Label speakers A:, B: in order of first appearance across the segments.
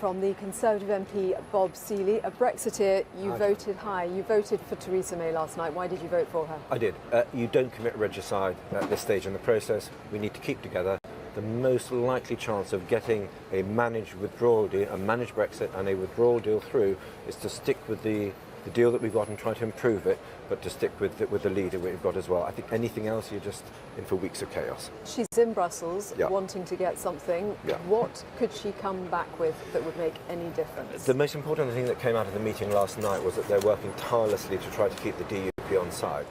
A: from the Conservative MP Bob Seely, a Brexiteer. You voted high. You voted for Theresa May last night. Why did you vote for her?
B: I did. You don't commit regicide at this stage in the process. We need to keep together. The most likely chance of getting a managed withdrawal deal, a managed Brexit and a withdrawal deal through is to stick with the deal that we've got and try to improve it, but to stick with the leader we've got as well. I think anything else, you're just in for weeks of chaos.
A: She's in Brussels wanting to get something. What could she come back with that would make any difference?
B: The most important thing that came out of the meeting last night was that they're working tirelessly to try to keep the DUP on side.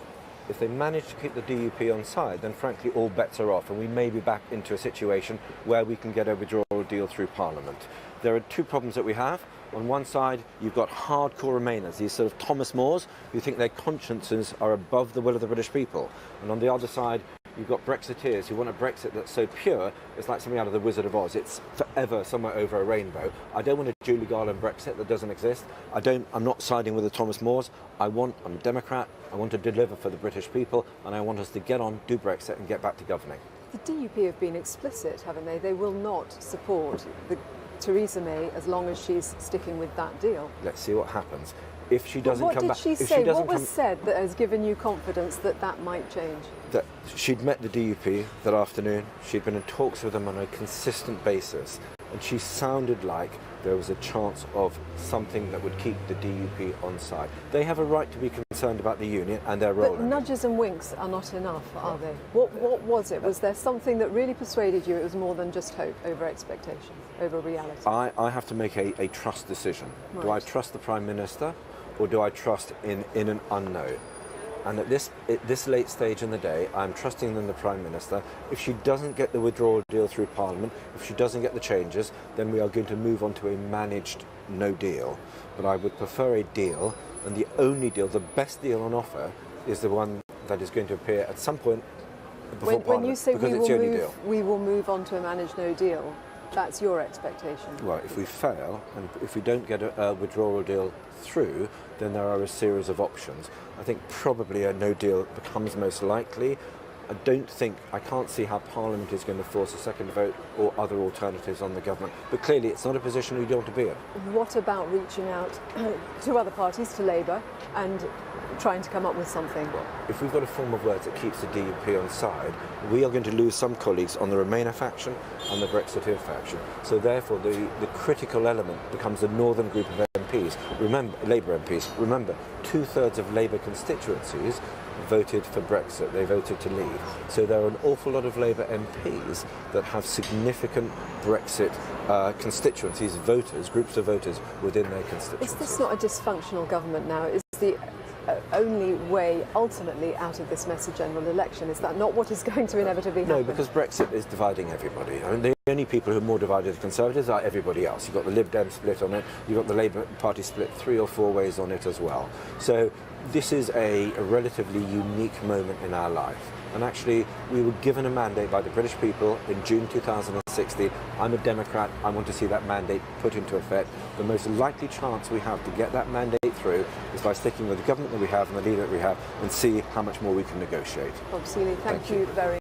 B: If they manage to keep the DUP on side, then frankly all bets are off and we may be back into a situation where we can get a withdrawal deal through Parliament. There are two problems that we have. On one side, you've got hardcore Remainers, these sort of Thomas Moores, who think their consciences are above the will of the British people. And on the other side, you've got Brexiteers who want a Brexit that's so pure, it's like something out of the Wizard of Oz. It's forever somewhere over a rainbow. I don't want a Julie Garland Brexit that doesn't exist. I'm not siding with the Thomas Moores. I'm a Democrat. I want to deliver for the British people, and I want us to get on, do Brexit, and get back to governing.
A: The DUP have been explicit, haven't they? They will not support Theresa May as long as she's sticking with that deal.
B: Let's see what happens. If she doesn't come back...
A: What did she say? What was said that has given you confidence that that might change?
B: That she'd met the DUP that afternoon. She'd been in talks with them on a consistent basis. And she sounded like there was a chance of something that would keep the DUP on side. They have a right to be concerned about the union and their role.
A: But nudges and winks are not enough, are they? What was it? Was there something that really persuaded you it was more than just hope over expectation, over reality?
B: I have to make a trust decision. Right. Do I trust the Prime Minister or do I trust in an unknown? And at this late stage in the day, I'm trusting in the Prime Minister. If she doesn't get the withdrawal deal through Parliament, if she doesn't get the changes, then we are going to move on to a managed no deal. But I would prefer a deal, and the only deal, the best deal on offer, is the one that is going to appear at some point before Parliament.
A: When you say we will move on to a managed no deal, that's your expectation?
B: Well, if we fail, and if we don't get a withdrawal deal through, then there are a series of options. I think probably a no deal becomes most likely. I can't see how Parliament is going to force a second vote or other alternatives on the government. But clearly it's not a position we don't want to be in.
A: What about reaching out to other parties, to Labour, and trying to come up with something?
B: Well, if we've got a form of words that keeps the DUP on side, we are going to lose some colleagues on the Remainer faction and the Brexiteer faction. So therefore the critical element becomes the northern group of MPs. Remember, Labour MPs, remember, 2/3 of Labour constituencies voted for Brexit. They voted to leave. So there are an awful lot of Labour MPs that have significant Brexit constituencies, voters, groups of voters within their constituencies.
A: Is this not a dysfunctional government now? Is the only way ultimately out of this mess a general election? Is that not what is going to inevitably happen?
B: No, because Brexit is dividing everybody. I mean, the only people who are more divided than Conservatives are everybody else. You've got the Lib Dem split on it, you've got the Labour Party split 3 or 4 ways on it as well. So this is a relatively unique moment in our life. And actually, we were given a mandate by the British people in June 2016. I'm a Democrat. I want to see that mandate put into effect. The most likely chance we have to get that mandate through is by sticking with the government that we have and the leader that we have and see how much more we can negotiate.
A: Bob Seely, thank you very much.